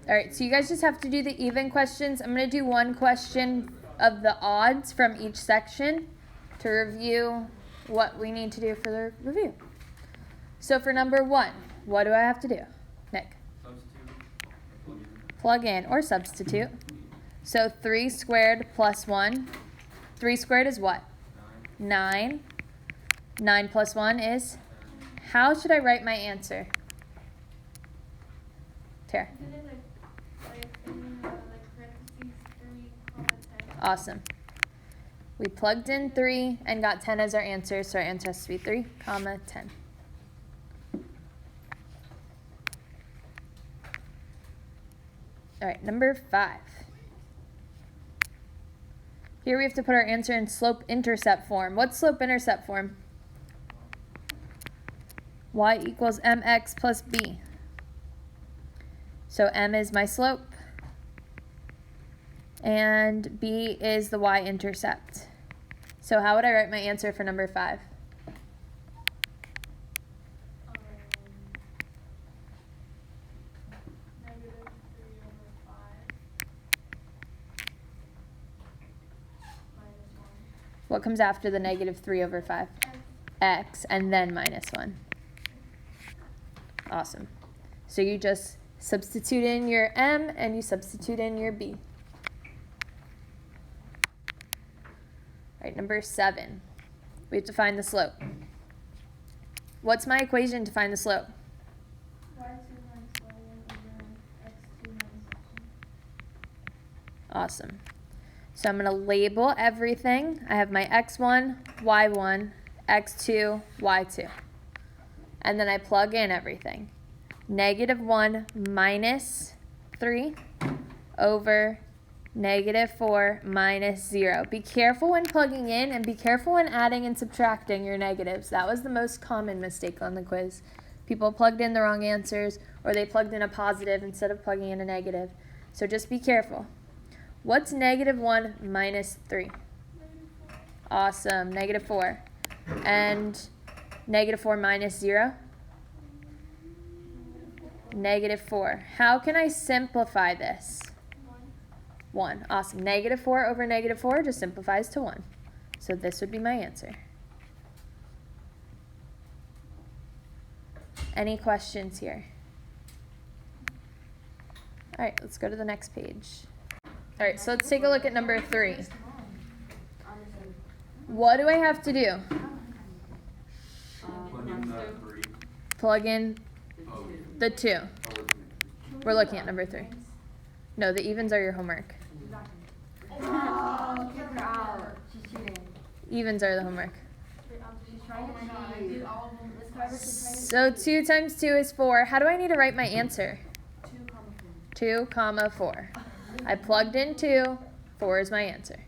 All right, so you guys just have to do the even questions. I'm going to do one question of the odds from each section to review what we need to do for the review. So for number 1, what do I have to do? Nick? Substitute. Plug in or substitute. So 3 squared plus 1. 3 squared is what? 9. 9 plus 1 is? How should I write my answer? Tara? Awesome. We plugged in 3 and got 10 as our answer, so our answer has to be 3, comma, 10. All right, number 5. Here we have to put our answer in slope-intercept form. What's slope-intercept form? Y equals mx plus b. So m is my slope, and b is the y-intercept. So how would I write my answer for number 5? What comes after the negative 3 over 5? X, and then minus 1. Awesome. So you just substitute in your m and you substitute in your b. All right, number 7. We have to find the slope. What's my equation to find the slope? Y2 minus Y1 over X2 minus X1. Awesome. So I'm going to label everything. I have my x1, y1, x2, y2. And then I plug in everything. Negative 1 minus 3 over negative 4 minus 0. Be careful when plugging in and be careful when adding and subtracting your negatives. That was the most common mistake on the quiz. People plugged in the wrong answers, or they plugged in a positive instead of plugging in a negative. So just be careful. What's negative 1 minus 3? Awesome, negative 4. And negative 4 minus 0? Negative 4. How can I simplify this? 1. Awesome. Negative 4 over negative 4 just simplifies to 1. So this would be my answer. Any questions here? All right, let's go to the next page. All right, so let's take a look at number 3. What do I have to do? Plug in the 3. Plug in Oh, the 2. oh, We're looking at number 3. No, the evens are your homework. Oh, kick her out. She's cheating. Evens are the homework. She's trying to cheat. So 2 times 2 is 4. How do I need to write my answer? 2, comma 4. I plugged in 2. 4 is my answer.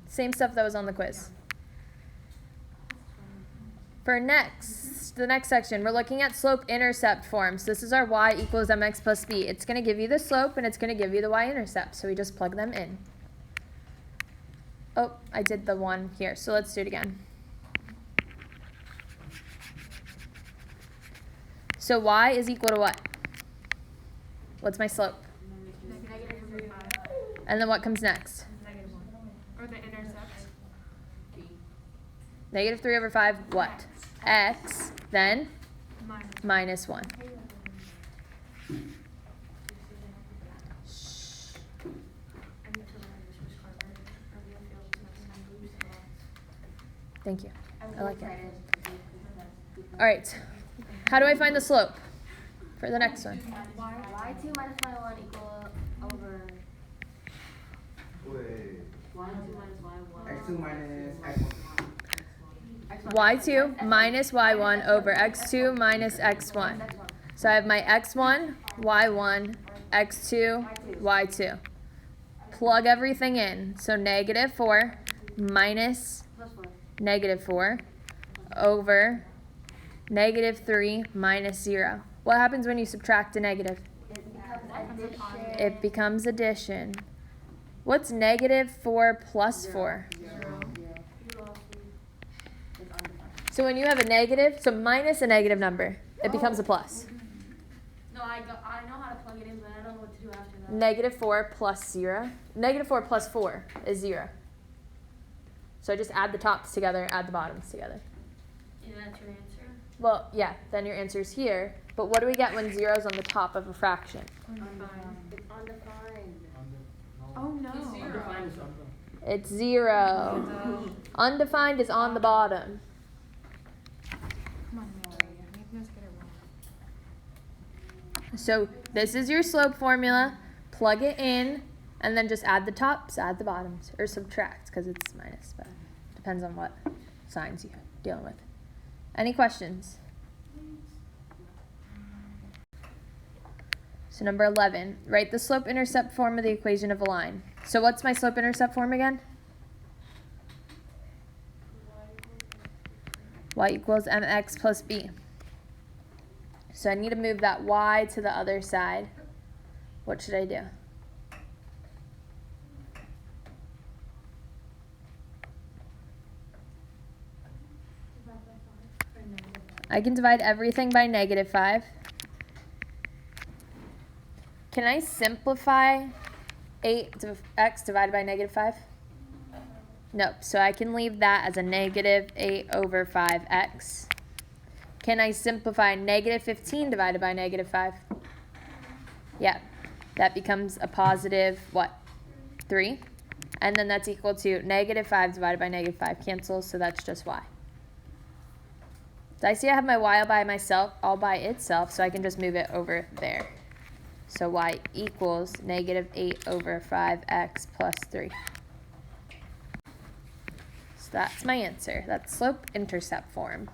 Same stuff that was on the quiz. For the next section, we're looking at slope-intercept forms. This is our y equals mx plus b. It's going to give you the slope, and it's going to give you the y-intercept. So we just plug them in. Oh, I did the one here, so let's do it again. So y is equal to what? What's my slope? And then what comes next? Or the intercept. Negative 3 over 5, what? X, then minus 1. Thank you. I like it. All right. How do I find the slope for the next one? Y2 minus Y1 equal over Wait. Y2 minus Y1. X2 minus X1. y2 minus y1 over x2 minus x1. So I have my x1, y1, x2, y2. Plug everything in. So negative 4 minus negative 4 over negative 3 minus 0. What happens when you subtract a negative? It becomes addition. What's negative 4 plus 4? So when you have a negative, so minus a negative number, it becomes a plus. No, I know how to plug it in, but I don't know what to do after that. Negative 4 plus 0. Negative 4 plus 4 is 0. So I just add the tops together, add the bottoms together. And that's your answer? Well, yeah, then your answer is here. But what do we get when 0 is on the top of a fraction? Undefined. It's undefined. Oh no. Undefined is something. It's 0. Undefined is on the bottom. Come on, Mary. Make us get it wrong. So this is your slope formula. Plug it in, and then just add the tops, add the bottoms, or subtract because it's minus, but depends on what signs you're dealing with. Any questions? So number 11, write the slope-intercept form of the equation of a line. So what's my slope-intercept form again? Y equals mx plus b. So I need to move that y to the other side. What should I do? I can divide everything by negative 5. Can I simplify 8x divided by negative 5? Nope, so I can leave that as a negative 8 over 5x. Can I simplify negative 15 divided by negative 5? Yeah, that becomes a positive, what, 3? And then that's equal to negative 5 divided by negative 5 cancels, so that's just y. So I see I have my y all by itself, so I can just move it over there. So y equals negative 8 over 5x plus 3. So that's my answer. That's slope-intercept form.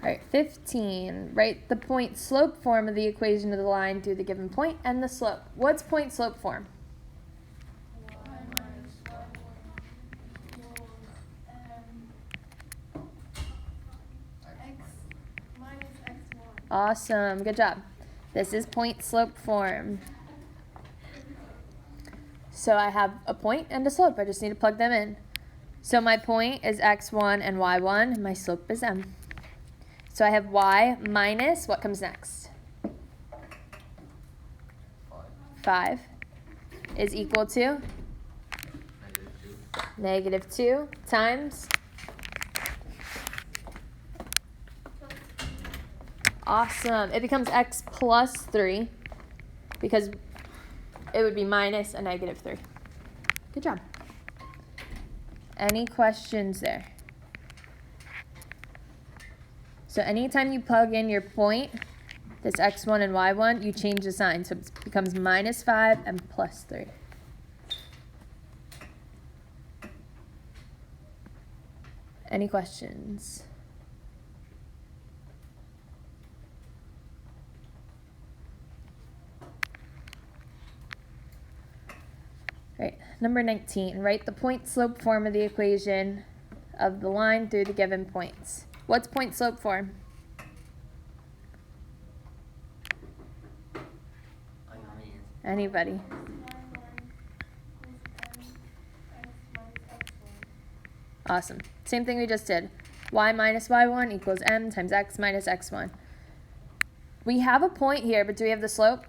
All right, 15. Write the point-slope form of the equation of the line through the given point and the slope. What's point-slope form? Awesome, good job. This is point-slope form. So I have a point and a slope. I just need to plug them in. So my point is x1 and y1. My slope is m. So I have y minus, what comes next? 5 is equal to negative 2 times. Awesome. It becomes x plus 3 because it would be minus a negative 3. Good job. Any questions there? So anytime you plug in your point, this x1 and y1, you change the sign. So it becomes minus 5 and plus 3. Any questions? Right, number 19, write the point-slope form of the equation of the line through the given points. What's point-slope form? Anybody? Awesome. Same thing we just did. Y minus y1 equals m times x minus x1. We have a point here, but do we have the slope?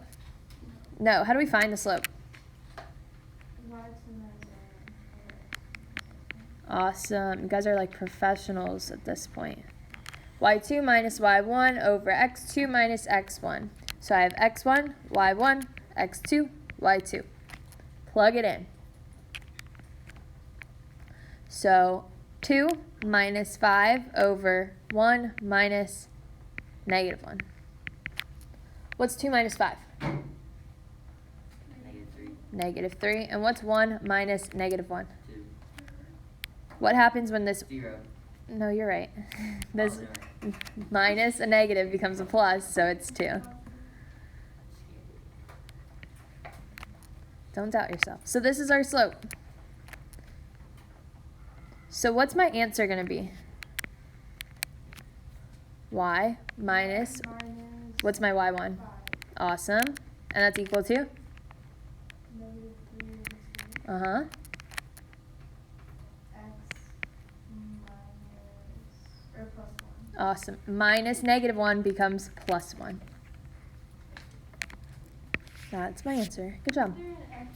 No. How do we find the slope? Awesome. You guys are like professionals at this point. Y2 minus y1 over x2 minus x1. So I have x1, y1, x2, y2. Plug it in. So 2 minus 5 over 1 minus negative 1. What's 2 minus 5? Negative 3. Negative 3. And what's 1 minus negative 1? 2. What happens when this... 0. No, you're right. This minus a negative becomes a plus, so it's 2. Don't doubt yourself. So this is our slope. So what's my answer going to be? Y minus, what's my y1? Awesome. And that's equal to? Uh-huh. X minus, or plus Awesome. Minus -1 becomes +1. That's my answer. Good job. Is there an X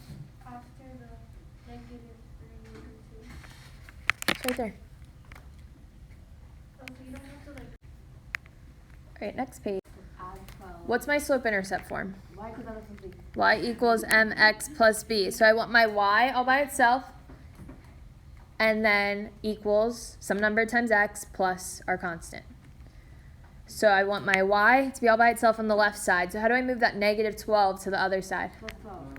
after the -3 and 2? It's right there. Oh, so you don't have to like. All right, next page. Add 12. What's my slope-intercept form? Y equals M plus B. Y equals mx plus b. So I want my y all by itself, and then equals some number times x plus our constant. So I want my y to be all by itself on the left side. So how do I move that -12 to the other side? Plus 12.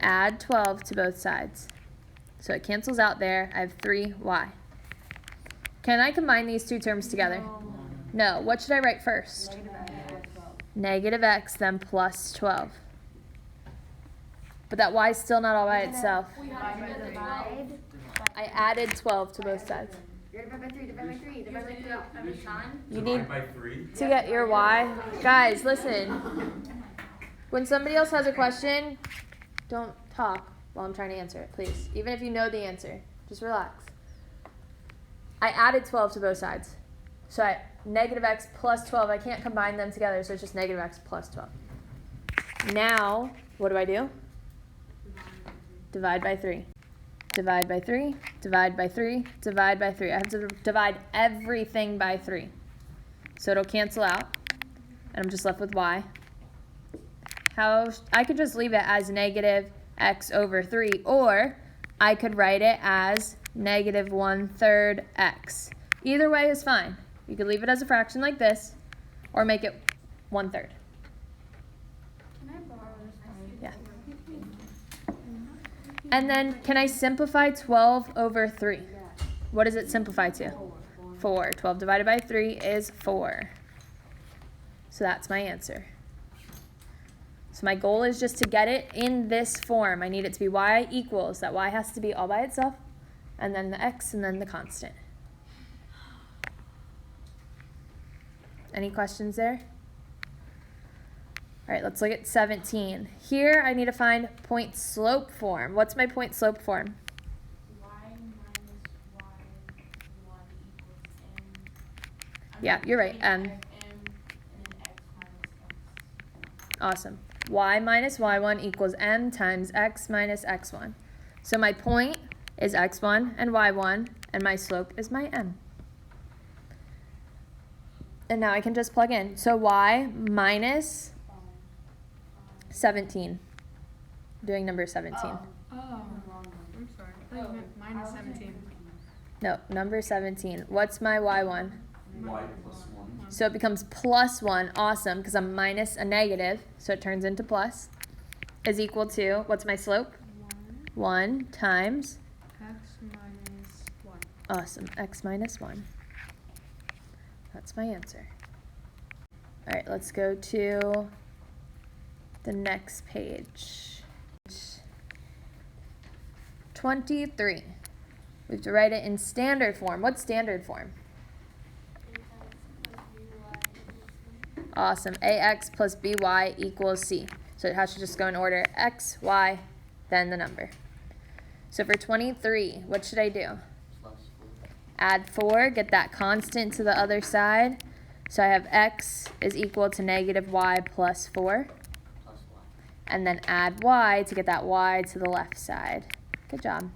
Add 12 to both sides. So it cancels out there. I have 3y. Can I combine these two terms together? No. What should I write first? Negative X plus 12. -x, then plus 12. But that y is still not all by itself. We have to get the 12. I added 12 to both sides. You're divide by 3, divide by 3, You divide have by to do 3. that every time. You need Divide by 3? to get your y. Guys, listen. When somebody else has a question, don't talk while I'm trying to answer it, please. Even if you know the answer, just relax. I added 12 to both sides. So I -x plus 12, I can't combine them together, so it's just -x plus 12. Now, what do I do? Divide by 3. Divide by 3, divide by 3, divide by 3. I have to divide everything by 3. So it'll cancel out, and I'm just left with y. I could just leave it as -x over 3, or I could write it as -1/3 x. Either way is fine. You could leave it as a fraction like this, or make it 1/3. Can I borrow this? Yeah. And then, can I simplify 12 over 3? What does it simplify to? 4. 12 divided by 3 is 4. So that's my answer. So my goal is just to get it in this form. I need it to be y equals. That y has to be all by itself, and then the x, and then the constant. Any questions there? All right, let's look at 17. Here, I need to find point slope form. What's my point slope form? Y minus y1 equals m. Yeah, you're right, M and then x minus x. Awesome. Y minus y1 equals m times x minus x1. So my point is x1 and y1, and my slope is my m. And now I can just plug in. So y minus 17. Doing number 17. Oh. I'm sorry. I thought you meant minus 17. No, number 17. What's my y1? Y plus 1. So it becomes plus 1. Awesome, because I'm minus a negative, so it turns into plus. Is equal to, what's my slope? 1 times, X minus 1. awesome, x minus 1. That's my answer. All right, let's go to the next page. 23. We have to write it in standard form. What's standard form? Awesome. AX plus BY equals C. So it has to just go in order. X, Y, then the number. So for 23, what should I do? Plus 4. Add 4, get that constant to the other side. So I have X is equal to -y plus 4. Plus y. And then add Y to get that Y to the left side. Good job.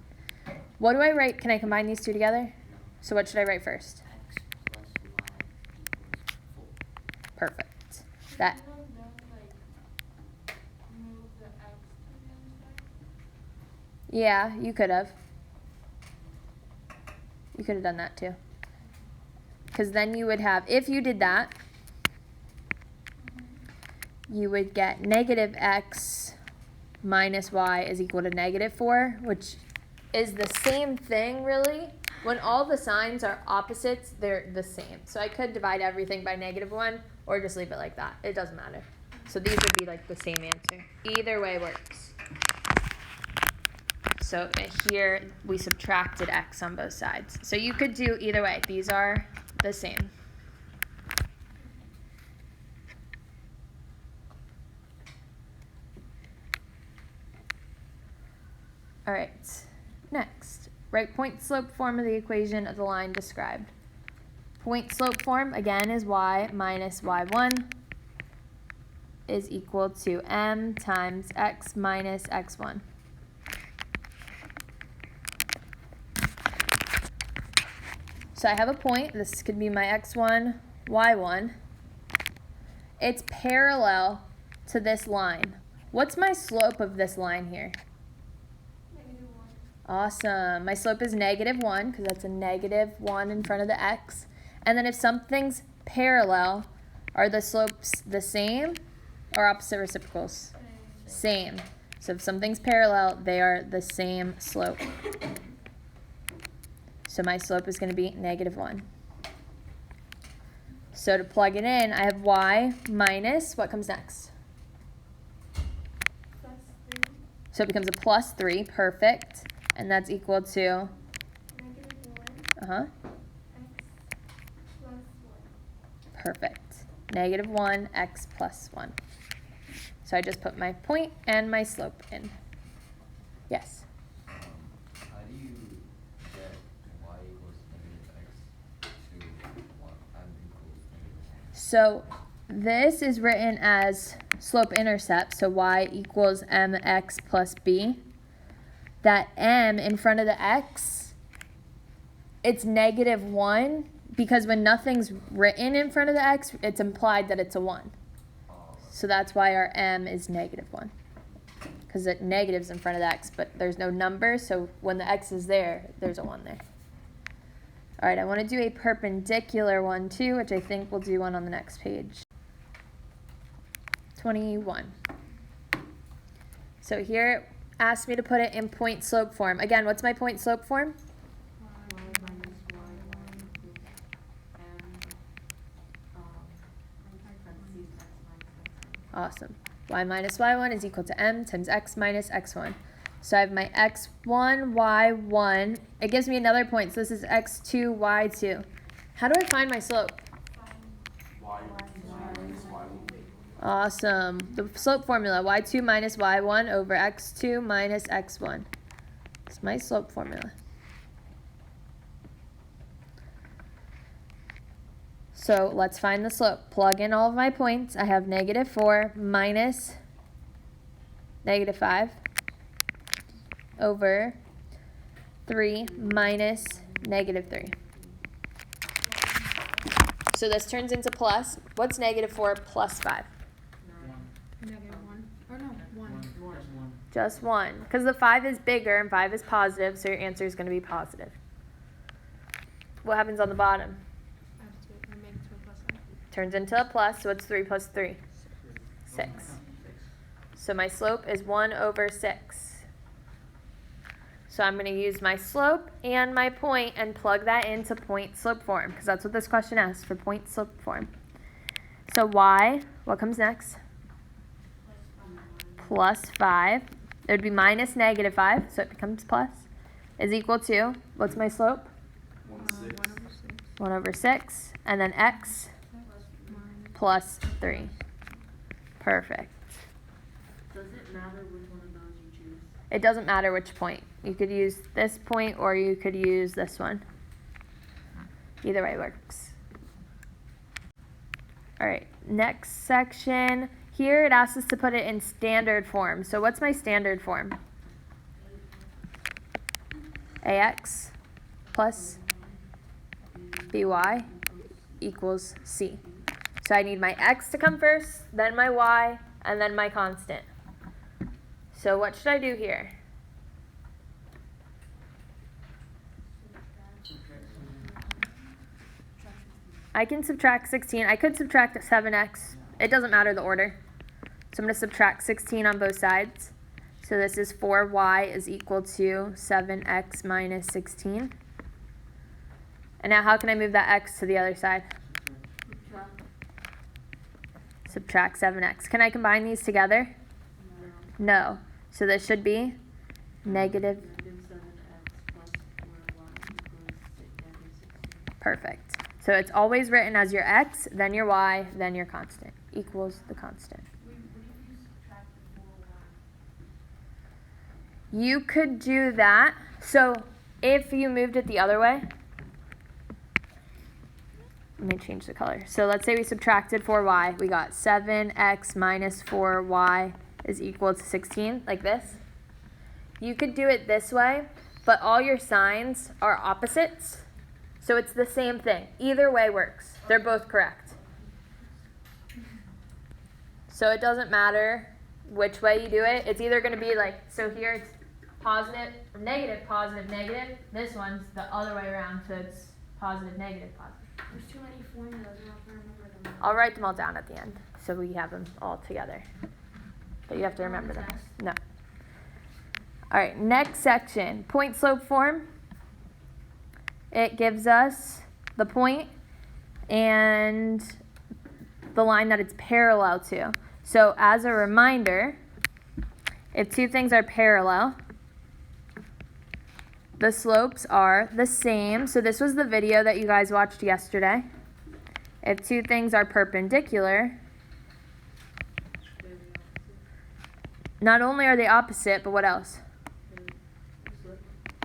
What do I write? Can I combine these two together? So what should I write first? X plus y equals 4. Perfect. That. Yeah, you could have. You could have done that too. Because then you would have, if you did that, you would get -x minus y is equal to -4, which is the same thing, really. When all the signs are opposites, they're the same. So I could divide everything by -1 or just leave it like that. It doesn't matter. So these would be like the same answer. Either way works. So here we subtracted x on both sides. So you could do either way. These are the same. All right, next. Write point slope form of the equation of the line described. point slope form, again, is y minus y1 is equal to m times x minus x1. So I have a point. This could be my x1, y1. It's parallel to this line. What's my slope of this line here? -1. Awesome. My slope is -1 because that's a -1 in front of the x. And then if something's parallel, are the slopes the same or opposite reciprocals? Same. So if something's parallel, they are the same slope. So my slope is going to be -1. So to plug it in, I have y minus, what comes next? +3. So it becomes a +3, perfect. And that's equal to, -1. X +1. perfect. -1, x plus 1. So I just put my point and my slope in. Yes? How do you get y equals -x to 1 and equals -1? So this is written as slope-intercept, so y equals mx plus b. That m in front of the x, it's -1 because when nothing's written in front of the x, it's implied that it's a 1. So that's why our m is -1. Because the negative's in front of the x, but there's no number, so when the x is there, there's a 1 there. All right, I want to do a perpendicular one too, which I think we'll do one on the next page. 21. So here it asks me to put it in point slope form. Again, what's my point slope form? Y minus y1 equals m, parentheses x minus x1. Awesome. Y minus y1 is equal to m times x minus x1. So I have my x1, y1. It gives me another point, so this is x2, y2. How do I find my slope? Y minus Y1. Awesome. The slope formula, y2 minus y1 over x2 minus x1. It's my slope formula. So let's find the slope. Plug in all of my points. I have -4 minus -5 over 3 minus -3. So this turns into plus. What's -4 plus 5? -1. Or no, 1. Just 1. Because the 5 is bigger and 5 is positive, so your answer is going to be positive. What happens on the bottom? I have to make it to a plus sign. Turns into a plus, so what's 3 plus 3? 6. So my slope is 1 over 6. So I'm going to use my slope and my point and plug that into point slope form, because that's what this question asks for, point slope form. So y, what comes next? Plus 5. It would be minus -5, so it becomes plus, is equal to, what's my slope? 1 over 6. And then x plus 3. Perfect. Does it matter which one of those you choose? It doesn't matter which point. You could use this point or you could use this one. Either way works. All right, next section. Here it asks us to put it in standard form. So what's my standard form? AX plus BY equals C. So I need my X to come first, then my Y, and then my constant. So what should I do here? I can subtract 16. I could subtract 7x. It doesn't matter the order. So I'm going to subtract 16 on both sides. So this is 4y is equal to 7x minus 16. And now how can I move that x to the other side? Subtract 7x. Can I combine these together? No. So this should be negative. Perfect. So it's always written as your x, then your y, then your constant. Equals the constant. You could do that. So if you moved it the other way, let me change the color. So let's say we subtracted 4y. We got 7x minus 4y is equal to 16, like this. You could do it this way, but all your signs are opposites. So it's the same thing. Either way works. They're both correct. So it doesn't matter which way you do it. It's either going to be like, so here it's positive, negative, positive, negative. This one's the other way around, so it's positive, negative, positive. There's too many formulas, I have to remember them. I'll write them all down at the end, so we have them all together. But you have to remember them. No. All right, next section, point slope form. It gives us the point and the line that it's parallel to. So as a reminder, if two things are parallel, the slopes are the same. So this was the video that you guys watched yesterday. If two things are perpendicular, not only are they opposite, but what else?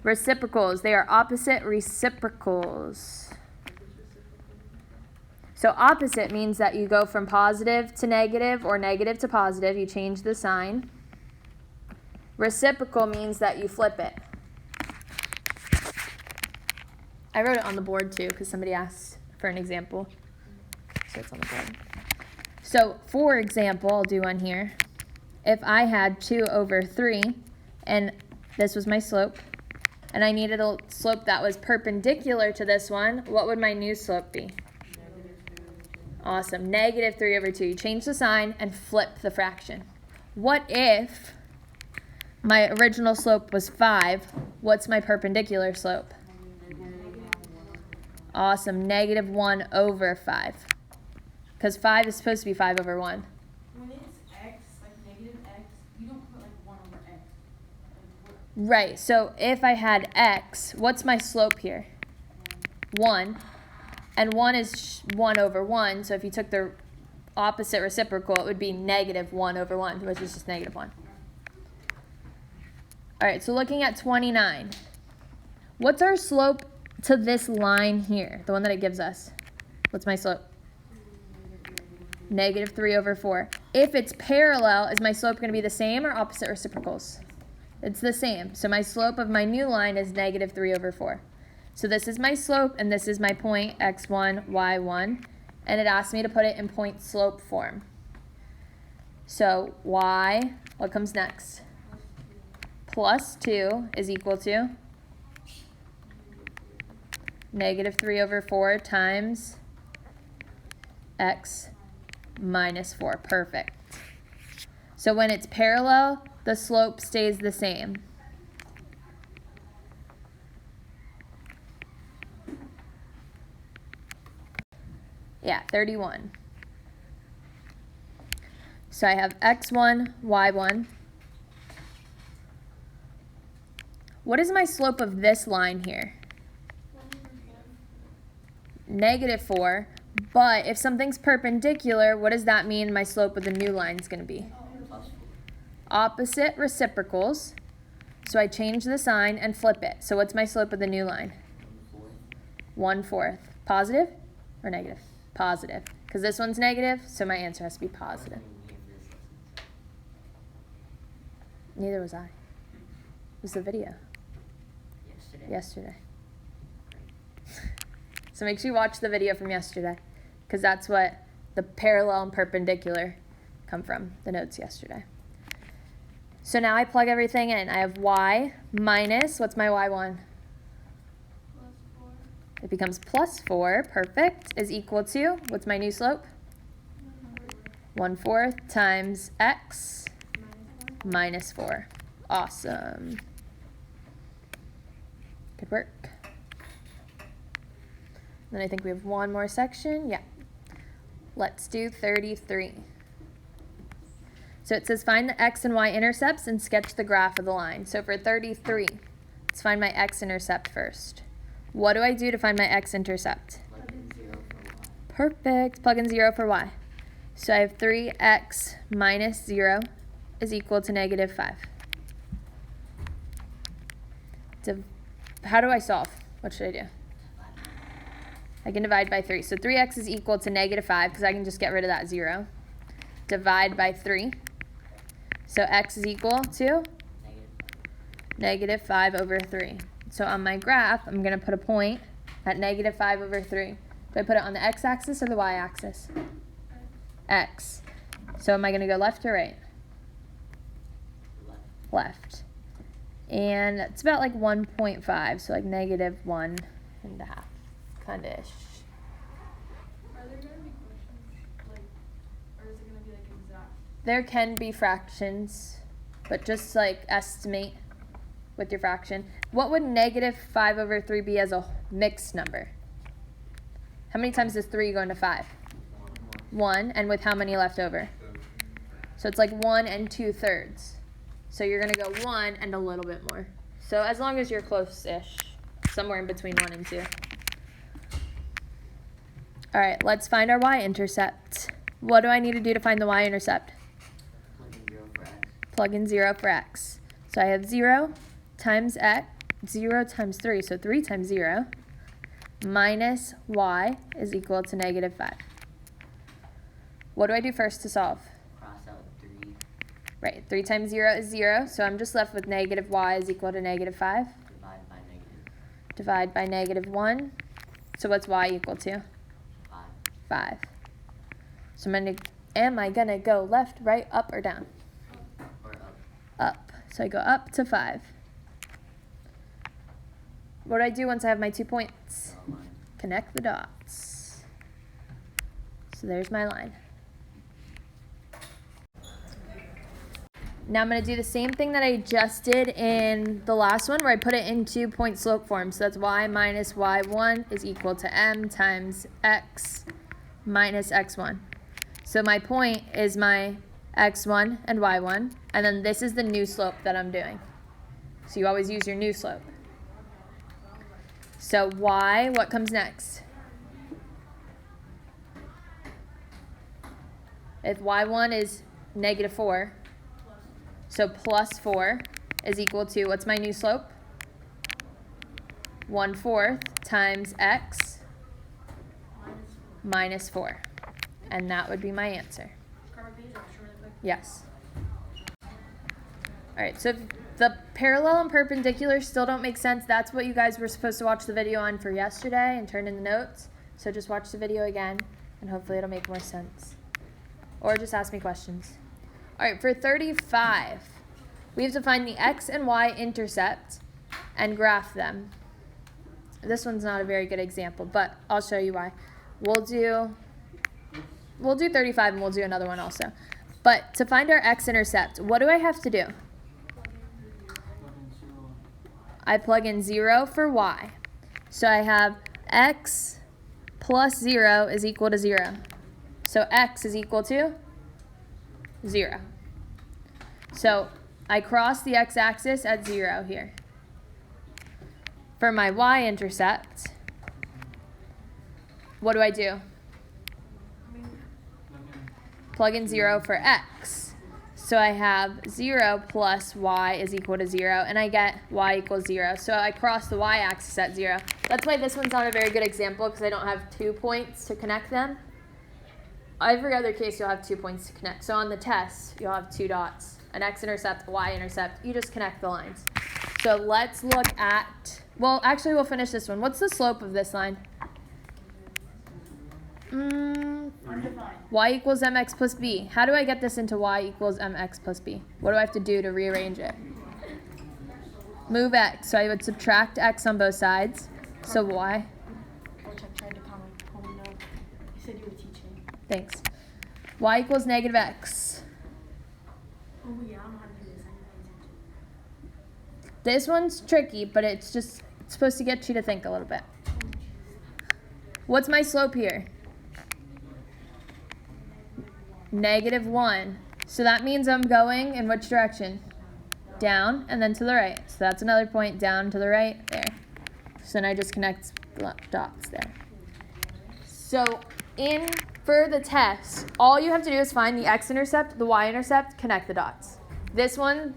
Reciprocals. They are opposite reciprocals. So opposite means that you go from positive to negative or negative to positive. You change the sign. Reciprocal means that you flip it. I wrote it on the board too because somebody asked for an example. So it's on the board. So for example, I'll do one here. If I had 2 over 3 and this was my slope and I needed a slope that was perpendicular to this one, what would my new slope be? Awesome. Negative 3 over 2. You change the sign and flip the fraction. What if my original slope was 5? What's my perpendicular slope? Awesome. Negative 1 over 5. Because 5 is supposed to be 5 over 1. When it's x, like negative x, you don't put like 1 over x. Right. So if I had x, what's my slope here? 1. And 1 is 1 over 1. So if you took the opposite reciprocal, it would be negative 1 over 1, which is just negative 1. All right. So looking at 29. What's our slope to this line here, the one that it gives us? What's my slope? Negative 3 over 4. If it's parallel, is my slope going to be the same or opposite reciprocals? It's the same. So my slope of my new line is negative 3 over 4. So this is my slope, and this is my point, x1, y1. And it asked me to put it in point slope form. So y, what comes next? Plus 2 is equal to negative 3 over 4 times x minus 4. Perfect. So when it's parallel, the slope stays the same. Yeah, 31. So I have x1, y1. What is my slope of this line here? Negative 4. But if something's perpendicular, what does that mean my slope of the new line is going to be? Opposite reciprocals. So I change the sign and flip it. So what's my slope of the new line? 1/4. Positive or negative? Positive. Because this one's negative, so my answer has to be positive. Neither was I. It was the video. Yesterday. So make sure you watch the video from yesterday, because that's what the parallel and perpendicular come from, the notes yesterday. So now I plug everything in. I have y minus, what's my y1? Plus 4. It becomes plus 4, perfect, is equal to, what's my new slope? 1/4 times x minus 4. Awesome. Good work. Then I think we have one more section. Yeah. Let's do 33. So it says find the x and y intercepts and sketch the graph of the line. So for 33, let's find my x-intercept first. What do I do to find my x-intercept? Perfect. Plug in 0 for y. So I have 3x minus 0 is equal to negative 5. How do I solve? What should I do? I can divide by 3. So 3x is equal to negative 5 because I can just get rid of that 0. Divide by 3. So x is equal to negative 5 over 3. So on my graph, I'm going to put a point at negative 5 over 3. Do I put it on the x-axis or the y-axis? X. So am I going to go left or right? Left. And it's about like 1.5, so like negative 1.5, kind of ish. Are there gonna be questions, like, or is it gonna be like exact? There can be fractions, but just like estimate with your fraction. What would negative 5 over 3 be as a mixed number? How many times does 3 go into 5? 1, and with how many left over? So it's like 1 and 2/3. So you're going to go 1 and a little bit more. So as long as you're close-ish, somewhere in between 1 and 2. All right, let's find our y-intercept. What do I need to do to find the y-intercept? Plug in 0 for x. So I have 0 times x, 0 times 3, so 3 times 0, minus y is equal to negative 5. What do I do first to solve? Cross out 3. Right, 3 times 0 is 0, so I'm just left with negative y is equal to negative 5. Divide by negative Divide by negative 1. So what's y equal to? 5. 5. So am I going to go left, right, up, or down? Or up. Up. So I go up to 5. What do I do once I have my 2 points? Draw a line. Connect the dots. So there's my line. Now I'm going to do the same thing that I just did in the last one where I put it into point slope form. So that's y minus y1 is equal to m times x minus x1. So my point is my x1 and y1, and then this is the new slope that I'm doing. So you always use your new slope. So y, what comes next? If y1 is negative 4, so plus 4 is equal to, what's my new slope? 1/4 times x minus 4. And that would be my answer. Yes. All right, so if the parallel and perpendicular still don't make sense, that's what you guys were supposed to watch the video on for yesterday and turn in the notes. So just watch the video again, and hopefully it'll make more sense. Or just ask me questions. All right, for 35, we have to find the x and y intercept and graph them. This one's not a very good example, but I'll show you why. We'll do 35 and we'll do another one also. But to find our x-intercept, what do I have to do? I plug in 0 for y. So I have x plus 0 is equal to 0. So x is equal to 0. So I cross the x-axis at 0 here. For my y-intercept, what do I do? Plug in 0 for x. So I have 0 plus y is equal to 0, and I get y equals 0. So I cross the y-axis at 0. That's why this one's not a very good example, because I don't have 2 points to connect them. Every other case, you'll have 2 points to connect. So on the test, you'll have 2 dots, an x-intercept, a y-intercept. You just connect the lines. So let's look at, well, actually, we'll finish this one. What's the slope of this line? Y equals mx plus b. How do I get this into y equals mx plus b? What do I have to do to rearrange it? Move x. So I would subtract x on both sides. So y. Which I tried to comment home note. You said you were teaching. Thanks. Y equals negative x. Oh yeah, I don't know how to do this. This one's tricky, but it's supposed to get you to think a little bit. What's my slope here? Negative 1. So that means I'm going in which direction? Down and then to the right. So that's another point down to the right there. So then I just connect dots there. So for the test, all you have to do is find the x-intercept, the y-intercept, connect the dots. This one,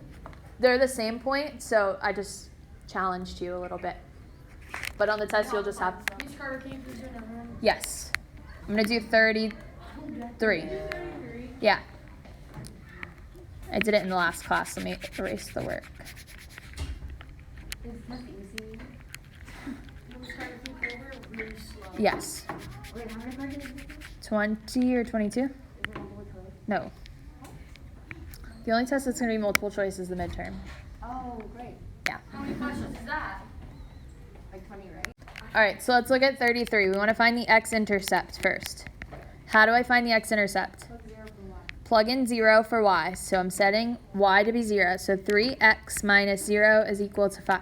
they're the same point, so I just challenged you a little bit. But on the test, you'll just have... Carter, can you please do another one? Yes. I'm going to do 33. Yeah. I did it in the last class. Let me erase the work. Is this easy? We'll try to flip over really slow. Yes. Wait, how many questions is this? 20 or 22? Is it multiple choice? No. The only test that's going to be multiple choice is the midterm. Oh, great. Yeah. How many questions is that? Like 20, right? All right, so let's look at 33. We want to find the X-intercept first. How do I find the X-intercept? Plug 0 for y. Plug in 0 for y. So I'm setting y to be 0. So 3x minus 0 is equal to 5.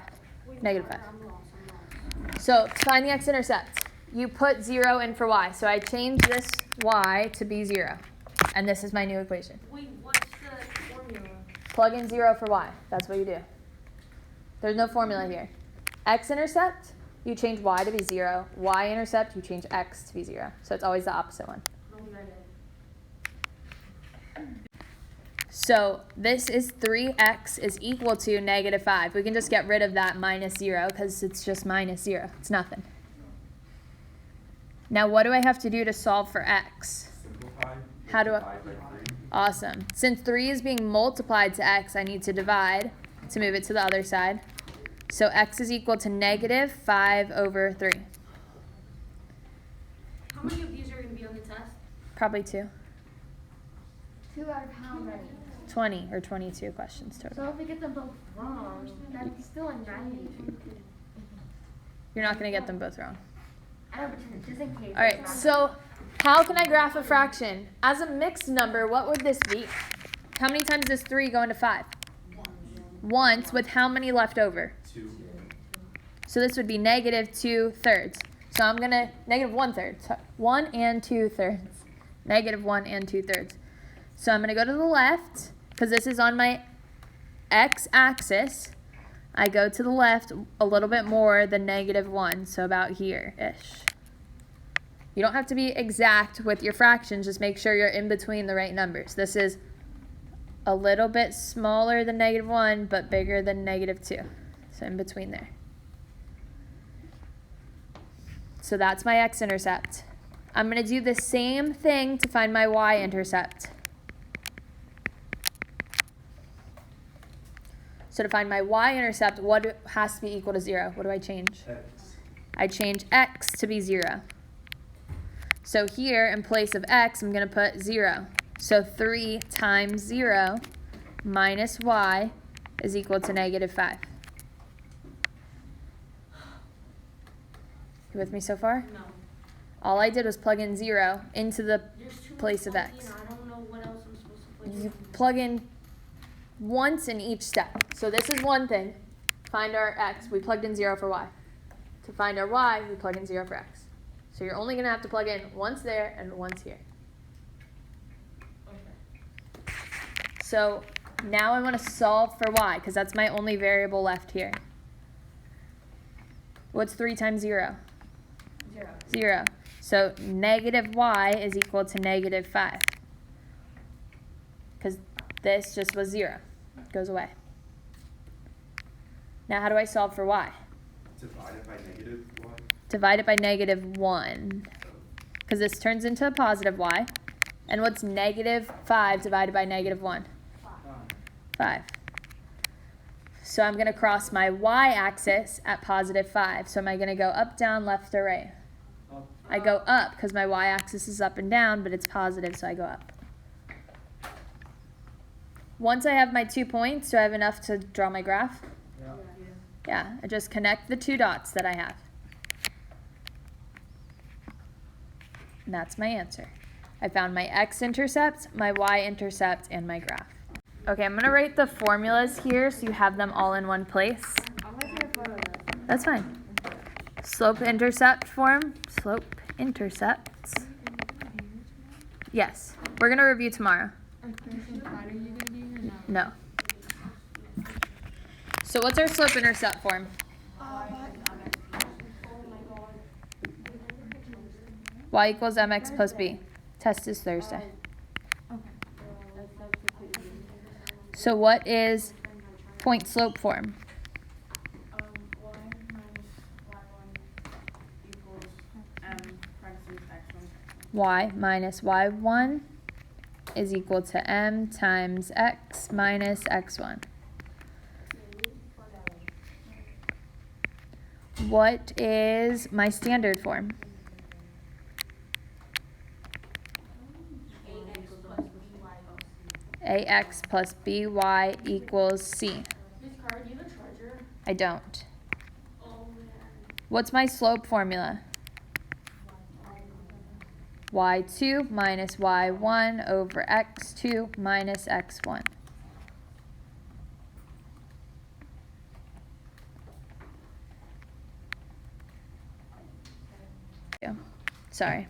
Negative 5. I'm lost. So to find the X-intercept, you put 0 in for y. So I change this y to be 0. And this is my new equation. Wait, what's the formula? Plug in 0 for y. That's what you do. There's no formula here. X-intercept, you change y to be 0. Y-intercept, you change x to be 0. So it's always the opposite one. Don't get it. So this is 3x is equal to negative 5. We can just get rid of that minus 0 because it's just minus 0. It's nothing. Now what do I have to do to solve for x? Simplify. How do I- Divide by 3. Awesome. Since 3 is being multiplied to x, I need to divide to move it to the other side. So x is equal to negative 5 over 3. How many of these are going to be on the test? Probably 2. 2 out of how many? 20 or 22 questions total. So if we get them both wrong, that's still a 90. You're not going to get them both wrong. I know, but just in case. All right, so how can I graph a fraction? As a mixed number, what would this be? How many times does 3 go into 5? Once, with how many left over? 2. So this would be negative 2/3. So I'm going to, negative 1/3. 1 and 2/3. Negative 1 and 2/3. So I'm going to go to the left, because this is on my x-axis. I go to the left a little bit more than negative 1, so about here-ish. You don't have to be exact with your fractions, just make sure you're in between the right numbers. This is a little bit smaller than negative 1, but bigger than negative 2. So in between there. So that's my x-intercept. I'm going to do the same thing to find my y-intercept. So to find my y-intercept, what has to be equal to 0? What do I change? X. I change x to be 0. So here, in place of x, I'm going to put 0. So 3 times 0 minus y is equal to negative 5. You with me so far? No. All I did was plug in 0 into the There's too place much of x. I don't know what else I'm supposed to put You in. plug in once in each step. So this is one thing. Find our x. We plugged in 0 for y. To find our y, we plug in 0 for x. So you're only going to have to plug in once there and once here. Okay. So now I want to solve for y, because that's my only variable left here. What's 3 times 0? 0. 0. So negative y is equal to negative 5. Because this just was 0. It goes away. Now how do I solve for y? Divide it by negative 1. Divide it by negative 1. Because this turns into a positive y. And what's negative 5 divided by negative 1? 5. So I'm going to cross my y-axis at positive 5. So am I going to go up, down, left, or right? I go up because my y-axis is up and down, but it's positive, so I go up. Once I have my 2 points, do I have enough to draw my graph? Yeah, I just connect the 2 dots that I have. And that's my answer. I found my x-intercept, my y-intercept, and my graph. Okay, I'm going to write the formulas here so you have them all in one place. I'm going to take a photo of this. That's fine. Slope-intercept form, slope-intercepts. Yes, we're going to review tomorrow. Are questions Friday you gonna do or no? No. So what's our slope-intercept form? Y equals mx plus b. Test is Thursday. So what is point slope form? Y minus y1 equals y minus y1 is equal to m times x minus x1. What is my standard form? ax plus by equals c. Miss Carr, do you have a charger? I don't. Oh man. What's my slope formula? y2 minus y1 over x2 minus x1. Sorry.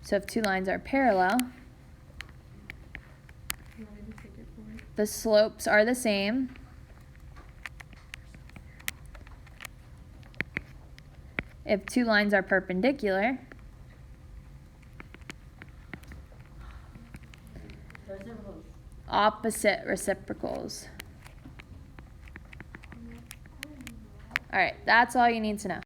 So if two lines are parallel, You want me to take it forward? the slopes are the same. If two lines are perpendicular, opposite reciprocals. All right, that's all you need to know.